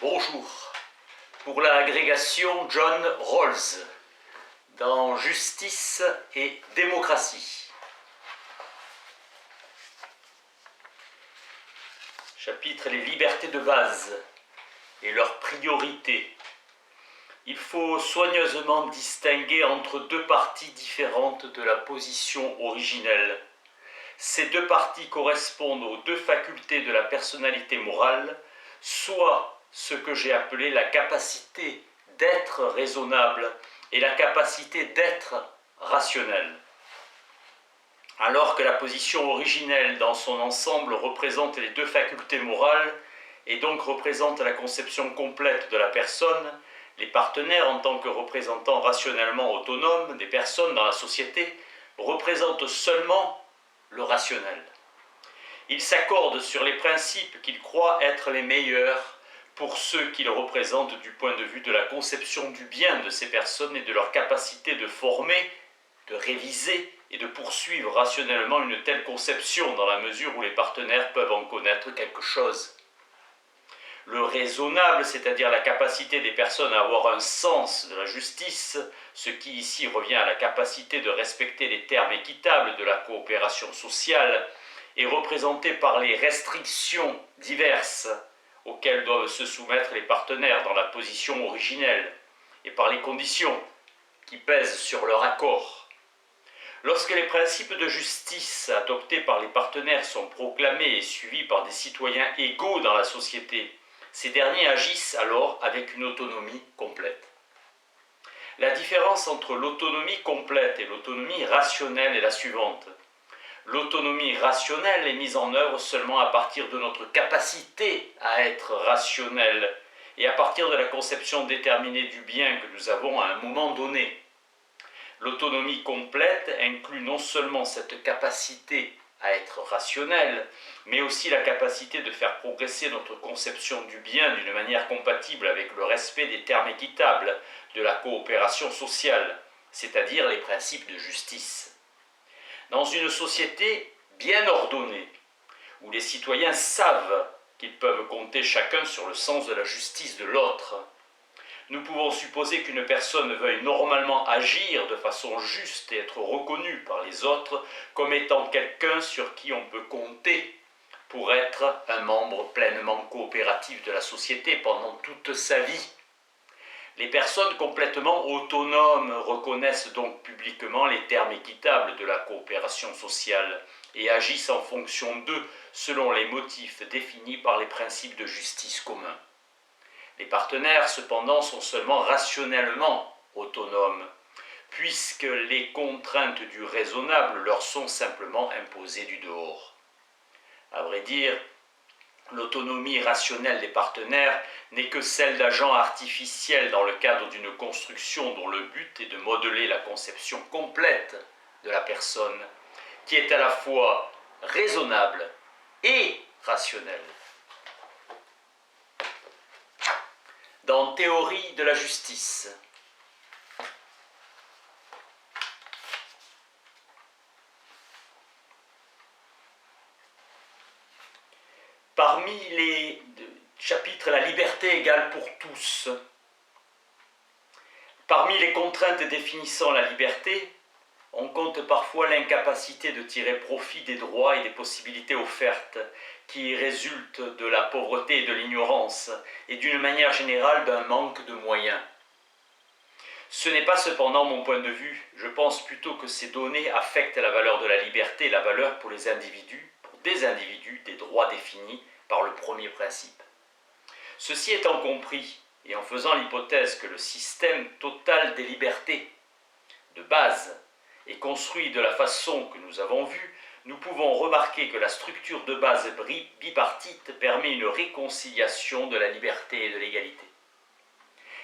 Bonjour. Pour l'agrégation John Rawls, dans Justice et démocratie. Chapitre Les libertés de base et leurs priorités. Il faut soigneusement distinguer entre deux parties différentes de la position originelle. Ces deux parties correspondent aux deux facultés de la personnalité morale, soit ce que j'ai appelé la capacité d'être raisonnable et la capacité d'être rationnel. Alors que la position originelle dans son ensemble représente les deux facultés morales et donc représente la conception complète de la personne, les partenaires en tant que représentants rationnellement autonomes des personnes dans la société représentent seulement le rationnel. Ils s'accordent sur les principes qu'ils croient être les meilleurs pour ceux qu'ils représentent du point de vue de la conception du bien de ces personnes et de leur capacité de former, de réviser et de poursuivre rationnellement une telle conception dans la mesure où les partenaires peuvent en connaître quelque chose. Le raisonnable, c'est-à-dire la capacité des personnes à avoir un sens de la justice, ce qui ici revient à la capacité de respecter les termes équitables de la coopération sociale, est représenté par les restrictions diverses auxquelles doivent se soumettre les partenaires dans la position originelle et par les conditions qui pèsent sur leur accord. Lorsque les principes de justice adoptés par les partenaires sont proclamés et suivis par des citoyens égaux dans la société, ces derniers agissent alors avec une autonomie complète. La différence entre l'autonomie complète et l'autonomie rationnelle est la suivante. L'autonomie rationnelle est mise en œuvre seulement à partir de notre capacité à être rationnel et à partir de la conception déterminée du bien que nous avons à un moment donné. L'autonomie complète inclut non seulement cette capacité à être rationnel, mais aussi la capacité de faire progresser notre conception du bien d'une manière compatible avec le respect des termes équitables de la coopération sociale, c'est-à-dire les principes de justice. Dans une société bien ordonnée, où les citoyens savent qu'ils peuvent compter chacun sur le sens de la justice de l'autre, nous pouvons supposer qu'une personne veuille normalement agir de façon juste et être reconnue par les autres comme étant quelqu'un sur qui on peut compter pour être un membre pleinement coopératif de la société pendant toute sa vie. Les personnes complètement autonomes reconnaissent donc publiquement les termes équitables de la coopération sociale et agissent en fonction d'eux selon les motifs définis par les principes de justice communs. Les partenaires, cependant, sont seulement rationnellement autonomes, puisque les contraintes du raisonnable leur sont simplement imposées du dehors. À vrai dire, l'autonomie rationnelle des partenaires n'est que celle d'agents artificiels dans le cadre d'une construction dont le but est de modeler la conception complète de la personne, qui est à la fois raisonnable et rationnelle. Dans Théorie de la justice, parmi les chapitres La liberté égale pour tous, parmi les contraintes définissant la liberté, on compte parfois l'incapacité de tirer profit des droits et des possibilités offertes qui résultent de la pauvreté et de l'ignorance et d'une manière générale d'un manque de moyens. Ce n'est pas cependant mon point de vue, je pense plutôt que ces données affectent la valeur de la liberté et la valeur pour les individus, pour des individus, des droits définis par le premier principe. Ceci étant compris, et en faisant l'hypothèse que le système total des libertés de base est construit de la façon que nous avons vu, nous pouvons remarquer que la structure de base bipartite permet une réconciliation de la liberté et de l'égalité.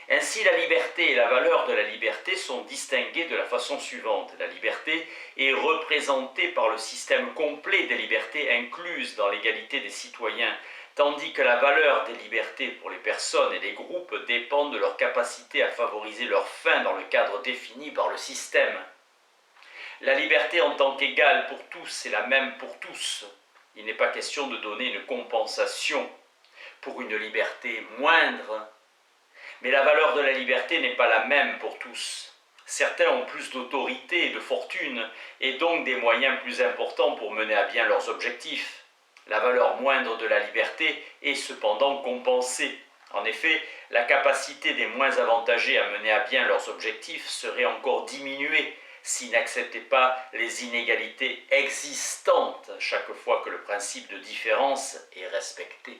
Ainsi, la liberté et la valeur de la liberté sont distinguées de la façon suivante. La liberté est représentée par le système complet des libertés incluses dans l'égalité des citoyens, tandis que la valeur des libertés pour les personnes et les groupes dépend de leur capacité à favoriser leurs fins dans le cadre défini par le système. La liberté en tant qu'égale pour tous est la même pour tous. Il n'est pas question de donner une compensation pour une liberté moindre. Mais la valeur de la liberté n'est pas la même pour tous. Certains ont plus d'autorité et de fortune, et donc des moyens plus importants pour mener à bien leurs objectifs. La valeur moindre de la liberté est cependant compensée. En effet, la capacité des moins avantagés à mener à bien leurs objectifs serait encore diminuée s'ils n'acceptaient pas les inégalités existantes chaque fois que le principe de différence est respecté.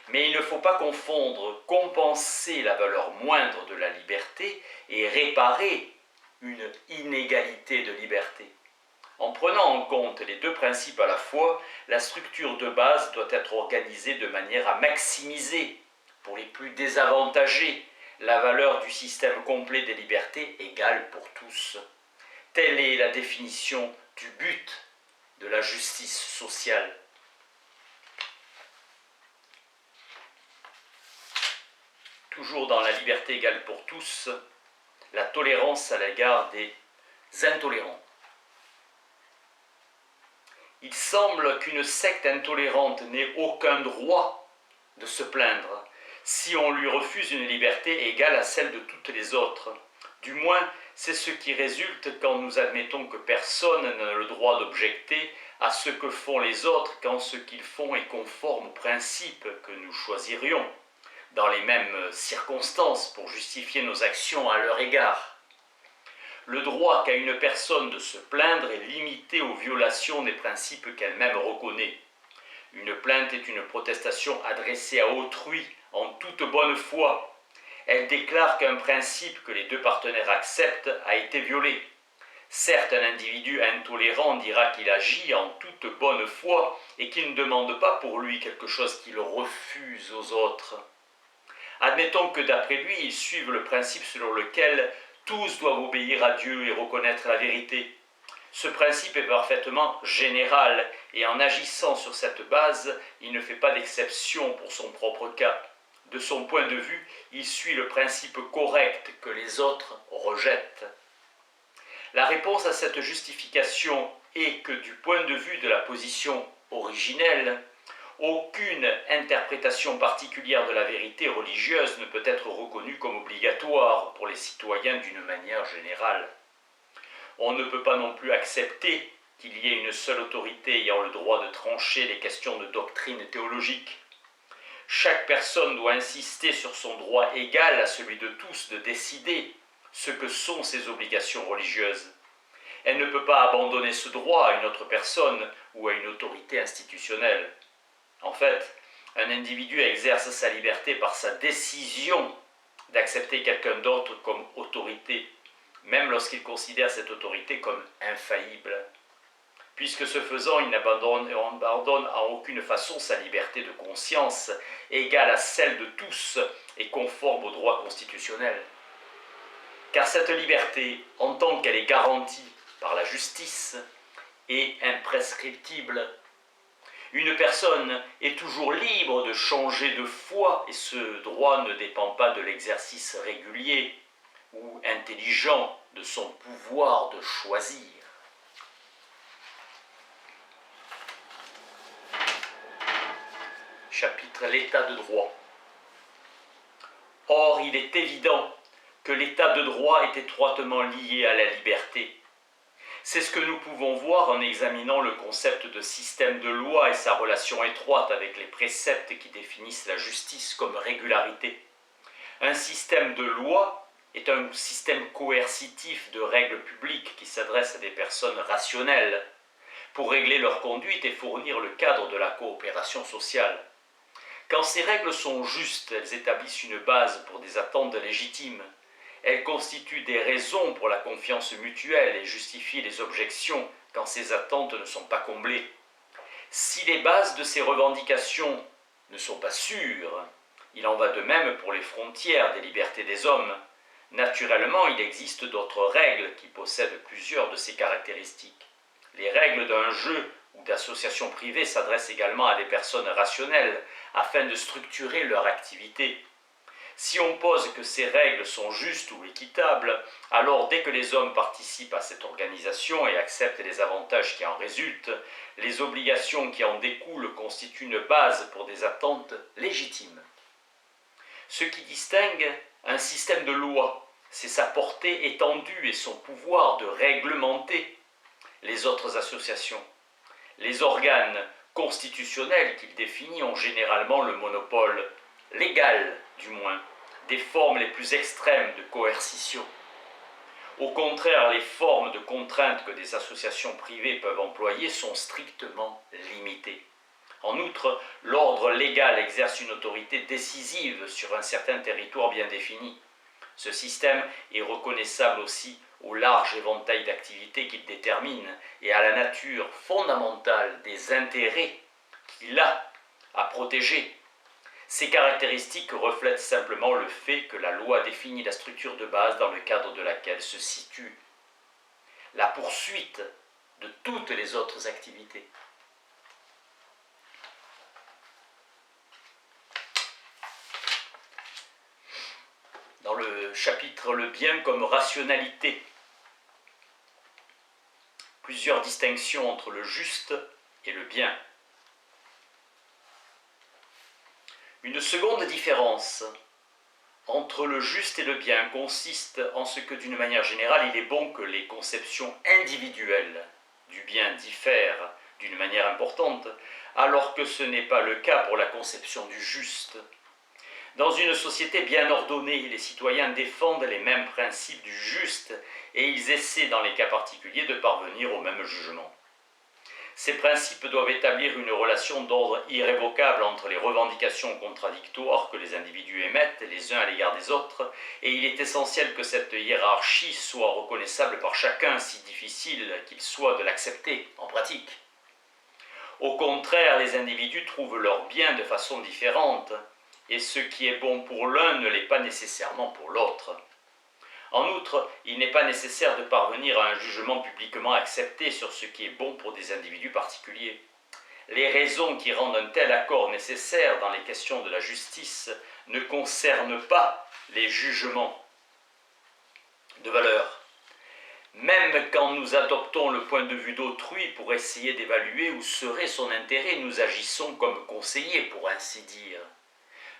Mais il ne faut pas confondre compenser la valeur moindre de la liberté et réparer une inégalité de liberté. En prenant en compte les deux principes à la fois, la structure de base doit être organisée de manière à maximiser, pour les plus désavantagés, la valeur du système complet des libertés égales pour tous. Telle est la définition du but de la justice sociale. Toujours dans la liberté égale pour tous, la tolérance à l'égard des intolérants. Il semble qu'une secte intolérante n'ait aucun droit de se plaindre si on lui refuse une liberté égale à celle de toutes les autres. Du moins, c'est ce qui résulte quand nous admettons que personne n'a le droit d'objecter à ce que font les autres quand ce qu'ils font est conforme aux principes que nous choisirions, dans les mêmes circonstances, pour justifier nos actions à leur égard. Le droit qu'a une personne de se plaindre est limité aux violations des principes qu'elle-même reconnaît. Une plainte est une protestation adressée à autrui en toute bonne foi. Elle déclare qu'un principe que les deux partenaires acceptent a été violé. Certes, un individu intolérant dira qu'il agit en toute bonne foi et qu'il ne demande pas pour lui quelque chose qu'il refuse aux autres. Admettons que d'après lui, ils suivent le principe selon lequel tous doivent obéir à Dieu et reconnaître la vérité. Ce principe est parfaitement général et en agissant sur cette base, il ne fait pas d'exception pour son propre cas. De son point de vue, il suit le principe correct que les autres rejettent. La réponse à cette justification est que du point de vue de la position originelle, aucune interprétation particulière de la vérité religieuse ne peut être reconnue comme obligatoire pour les citoyens d'une manière générale. On ne peut pas non plus accepter qu'il y ait une seule autorité ayant le droit de trancher les questions de doctrine théologique. Chaque personne doit insister sur son droit égal à celui de tous de décider ce que sont ses obligations religieuses. Elle ne peut pas abandonner ce droit à une autre personne ou à une autorité institutionnelle. En fait, un individu exerce sa liberté par sa décision d'accepter quelqu'un d'autre comme autorité, même lorsqu'il considère cette autorité comme infaillible. Puisque ce faisant, il n'abandonne en aucune façon sa liberté de conscience, égale à celle de tous et conforme au droit constitutionnel. Car cette liberté, en tant qu'elle est garantie par la justice, est imprescriptible. Une personne est toujours libre de changer de foi et ce droit ne dépend pas de l'exercice régulier ou intelligent de son pouvoir de choisir. Chapitre L'état de droit. Or, il est évident que l'état de droit est étroitement lié à la liberté. C'est ce que nous pouvons voir en examinant le concept de système de loi et sa relation étroite avec les préceptes qui définissent la justice comme régularité. Un système de loi est un système coercitif de règles publiques qui s'adresse à des personnes rationnelles pour régler leur conduite et fournir le cadre de la coopération sociale. Quand ces règles sont justes, elles établissent une base pour des attentes légitimes. Elles constituent des raisons pour la confiance mutuelle et justifient les objections quand ces attentes ne sont pas comblées. Si les bases de ces revendications ne sont pas sûres, il en va de même pour les frontières des libertés des hommes. Naturellement, il existe d'autres règles qui possèdent plusieurs de ces caractéristiques. Les règles d'un jeu ou d'association privée s'adressent également à des personnes rationnelles afin de structurer leur activité. Si on pose que ces règles sont justes ou équitables, alors dès que les hommes participent à cette organisation et acceptent les avantages qui en résultent, les obligations qui en découlent constituent une base pour des attentes légitimes. Ce qui distingue un système de loi, c'est sa portée étendue et son pouvoir de réglementer les autres associations. Les organes constitutionnels qu'il définit ont généralement le monopole, légal du moins, des formes les plus extrêmes de coercition. Au contraire, les formes de contrainte que des associations privées peuvent employer sont strictement limitées. En outre, l'ordre légal exerce une autorité décisive sur un certain territoire bien défini. Ce système est reconnaissable aussi au large éventail d'activités qu'il détermine et à la nature fondamentale des intérêts qu'il a à protéger. Ces caractéristiques reflètent simplement le fait que la loi définit la structure de base dans le cadre de laquelle se situe la poursuite de toutes les autres activités. Dans le chapitre Le bien comme rationalité, plusieurs distinctions entre le juste et le bien. Une seconde différence entre le juste et le bien consiste en ce que, d'une manière générale, il est bon que les conceptions individuelles du bien diffèrent d'une manière importante, alors que ce n'est pas le cas pour la conception du juste. Dans une société bien ordonnée, les citoyens défendent les mêmes principes du juste et ils essaient, dans les cas particuliers, de parvenir au même jugement. Ces principes doivent établir une relation d'ordre irrévocable entre les revendications contradictoires que les individus émettent les uns à l'égard des autres, et il est essentiel que cette hiérarchie soit reconnaissable par chacun, si difficile qu'il soit de l'accepter en pratique. Au contraire, les individus trouvent leur bien de façon différente, et ce qui est bon pour l'un ne l'est pas nécessairement pour l'autre. En outre, il n'est pas nécessaire de parvenir à un jugement publiquement accepté sur ce qui est bon pour des individus particuliers. Les raisons qui rendent un tel accord nécessaire dans les questions de la justice ne concernent pas les jugements de valeur. Même quand nous adoptons le point de vue d'autrui pour essayer d'évaluer où serait son intérêt, nous agissons comme conseillers, pour ainsi dire.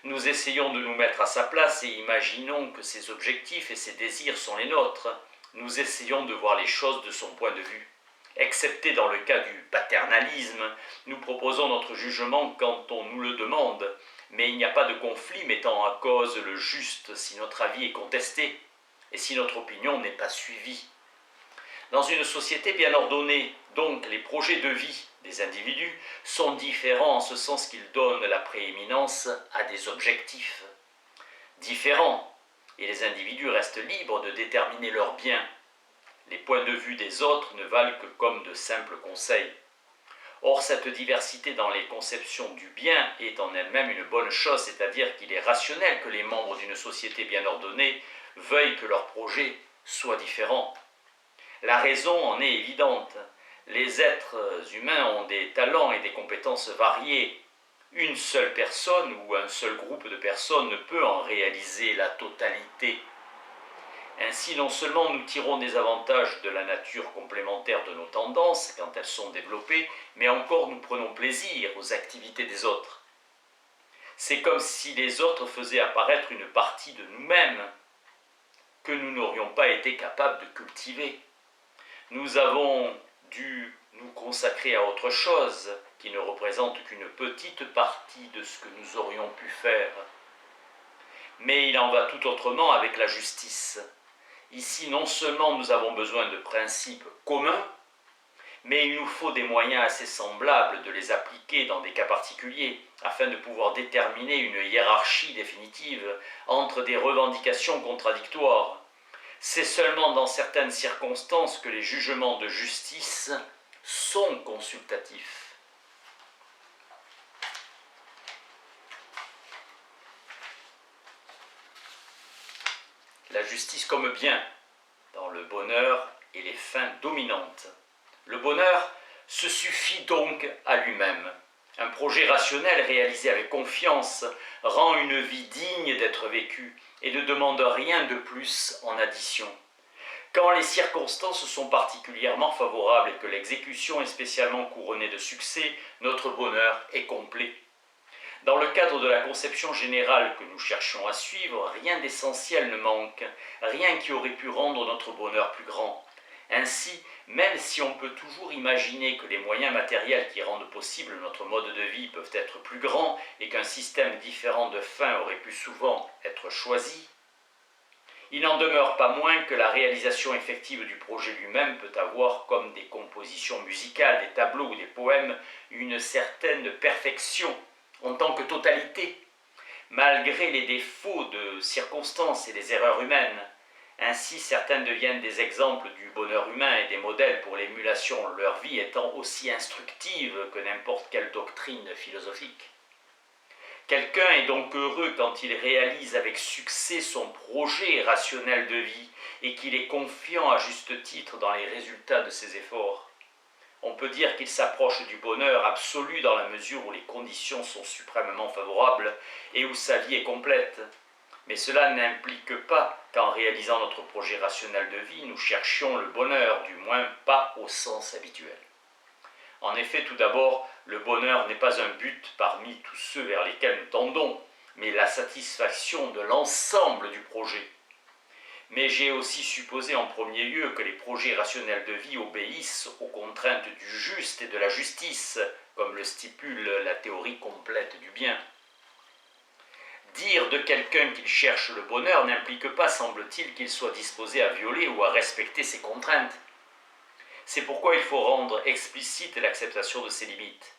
Nous essayons de nous mettre à sa place et imaginons que ses objectifs et ses désirs sont les nôtres. Nous essayons de voir les choses de son point de vue. Excepté dans le cas du paternalisme, nous proposons notre jugement quand on nous le demande, mais il n'y a pas de conflit mettant en cause le juste si notre avis est contesté et si notre opinion n'est pas suivie. Dans une société bien ordonnée, donc, les projets de vie des individus sont différents en ce sens qu'ils donnent la prééminence à des objectifs différents, et les individus restent libres de déterminer leur bien. Les points de vue des autres ne valent que comme de simples conseils. Or, cette diversité dans les conceptions du bien est en elle-même une bonne chose, c'est-à-dire qu'il est rationnel que les membres d'une société bien ordonnée veuillent que leurs projets soient différents. La raison en est évidente. Les êtres humains ont des talents et des compétences variés. Une seule personne ou un seul groupe de personnes ne peut en réaliser la totalité. Ainsi, non seulement nous tirons des avantages de la nature complémentaire de nos tendances quand elles sont développées, mais encore nous prenons plaisir aux activités des autres. C'est comme si les autres faisaient apparaître une partie de nous-mêmes que nous n'aurions pas été capables de cultiver. Nous avons dû nous consacrer à autre chose qui ne représente qu'une petite partie de ce que nous aurions pu faire. Mais il en va tout autrement avec la justice. Ici, non seulement nous avons besoin de principes communs, mais il nous faut des moyens assez semblables de les appliquer dans des cas particuliers, afin de pouvoir déterminer une hiérarchie définitive entre des revendications contradictoires. C'est seulement dans certaines circonstances que les jugements de justice sont consultatifs. La justice comme bien, dans le bonheur et les fins dominantes. Le bonheur se suffit donc à lui-même. Un projet rationnel réalisé avec confiance rend une vie digne d'être vécue et ne demande rien de plus en addition. Quand les circonstances sont particulièrement favorables et que l'exécution est spécialement couronnée de succès, notre bonheur est complet. Dans le cadre de la conception générale que nous cherchons à suivre, rien d'essentiel ne manque, rien qui aurait pu rendre notre bonheur plus grand. Ainsi, même si on peut toujours imaginer que les moyens matériels qui rendent possible notre mode de vie peuvent être plus grands et qu'un système différent de fins aurait pu souvent être choisi, il n'en demeure pas moins que la réalisation effective du projet lui-même peut avoir, comme des compositions musicales, des tableaux ou des poèmes, une certaine perfection en tant que totalité, malgré les défauts de circonstances et les erreurs humaines. Ainsi, certaines deviennent des exemples du bonheur humain et des modèles pour l'émulation, leur vie étant aussi instructive que n'importe quelle doctrine philosophique. Quelqu'un est donc heureux quand il réalise avec succès son projet rationnel de vie et qu'il est confiant à juste titre dans les résultats de ses efforts. On peut dire qu'il s'approche du bonheur absolu dans la mesure où les conditions sont suprêmement favorables et où sa vie est complète. Mais cela n'implique pas qu'en réalisant notre projet rationnel de vie, nous cherchions le bonheur, du moins pas au sens habituel. En effet, tout d'abord, le bonheur n'est pas un but parmi tous ceux vers lesquels nous tendons, mais la satisfaction de l'ensemble du projet. Mais j'ai aussi supposé en premier lieu que les projets rationnels de vie obéissent aux contraintes du juste et de la justice, comme le stipule la théorie complète du bien. Dire de quelqu'un qu'il cherche le bonheur n'implique pas, semble-t-il, qu'il soit disposé à violer ou à respecter ses contraintes. C'est pourquoi il faut rendre explicite l'acceptation de ses limites.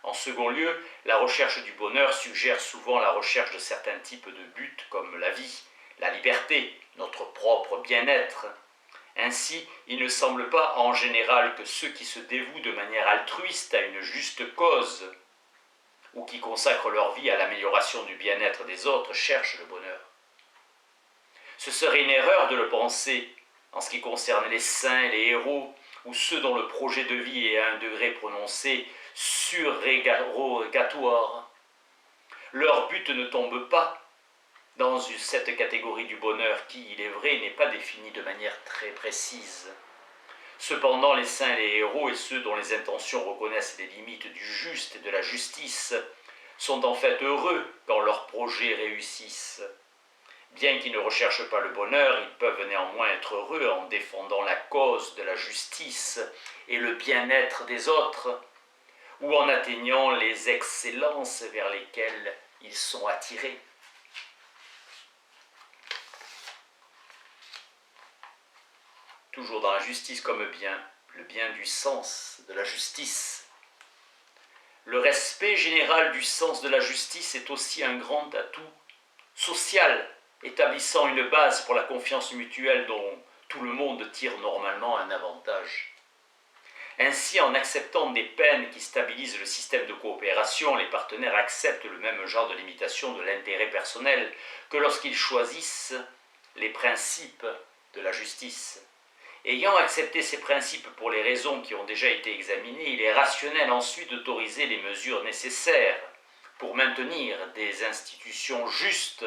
En second lieu, la recherche du bonheur suggère souvent la recherche de certains types de buts comme la vie, la liberté, notre propre bien-être. Ainsi, il ne semble pas en général que ceux qui se dévouent de manière altruiste à une juste cause ou qui consacrent leur vie à l'amélioration du bien-être des autres cherchent le bonheur. Ce serait une erreur de le penser en ce qui concerne les saints, les héros, ou ceux dont le projet de vie est à un degré prononcé surrogatoire. Leur but ne tombe pas dans cette catégorie du bonheur qui, il est vrai, n'est pas définie de manière très précise. Cependant, les saints, les héros et ceux dont les intentions reconnaissent les limites du juste et de la justice sont en fait heureux quand leurs projets réussissent. Bien qu'ils ne recherchent pas le bonheur, ils peuvent néanmoins être heureux en défendant la cause de la justice et le bien-être des autres, ou en atteignant les excellences vers lesquelles ils sont attirés. Toujours dans la justice comme bien, le bien du sens de la justice. Le respect général du sens de la justice est aussi un grand atout social, établissant une base pour la confiance mutuelle dont tout le monde tire normalement un avantage. Ainsi, en acceptant des peines qui stabilisent le système de coopération, les partenaires acceptent le même genre de limitation de l'intérêt personnel que lorsqu'ils choisissent les principes de la justice. Ayant accepté ces principes pour les raisons qui ont déjà été examinées, il est rationnel ensuite d'autoriser les mesures nécessaires pour maintenir des institutions justes,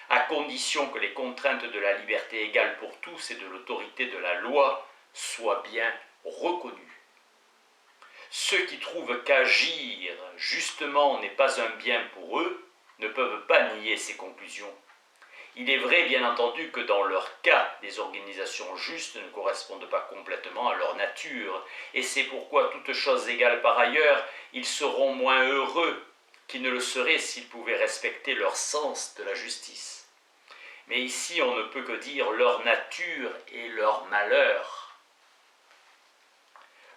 à condition que les contraintes de la liberté égale pour tous et de l'autorité de la loi soient bien reconnues. Ceux qui trouvent qu'agir justement n'est pas un bien pour eux ne peuvent pas nier ces conclusions. Il est vrai, bien entendu, que dans leur cas, les organisations justes ne correspondent pas complètement à leur nature, et c'est pourquoi, toutes choses égales par ailleurs, ils seront moins heureux qu'ils ne le seraient s'ils pouvaient respecter leur sens de la justice. Mais ici, on ne peut que dire leur nature et leur malheur.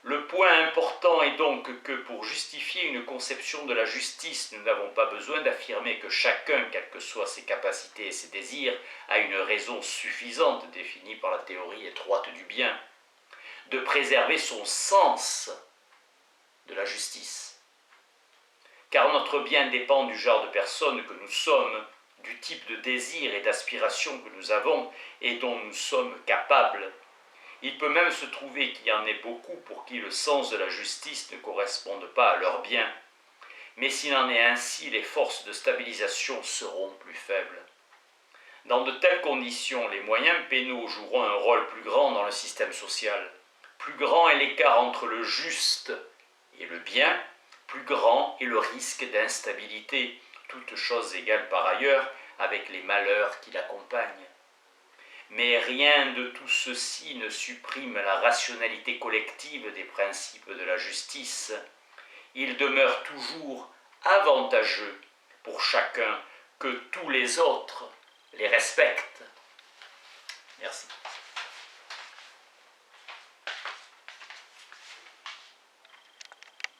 Le point important est donc que pour justifier une conception de la justice, nous n'avons pas besoin d'affirmer que chacun, quelles que soient ses capacités et ses désirs, a une raison suffisante définie par la théorie étroite du bien, de préserver son sens de la justice. Car notre bien dépend du genre de personne que nous sommes, du type de désir et d'aspiration que nous avons et dont nous sommes capables. Il peut même se trouver qu'il y en ait beaucoup pour qui le sens de la justice ne corresponde pas à leur bien. mais s'il en est ainsi, les forces de stabilisation seront plus faibles. Dans de telles conditions, les moyens pénaux joueront un rôle plus grand dans le système social. Plus grand est l'écart entre le juste et le bien, plus grand est le risque d'instabilité, toutes choses égales par ailleurs, avec les malheurs qui l'accompagnent. Mais rien de tout ceci ne supprime la rationalité collective des principes de la justice. Il demeure toujours avantageux pour chacun que tous les autres les respectent. Merci.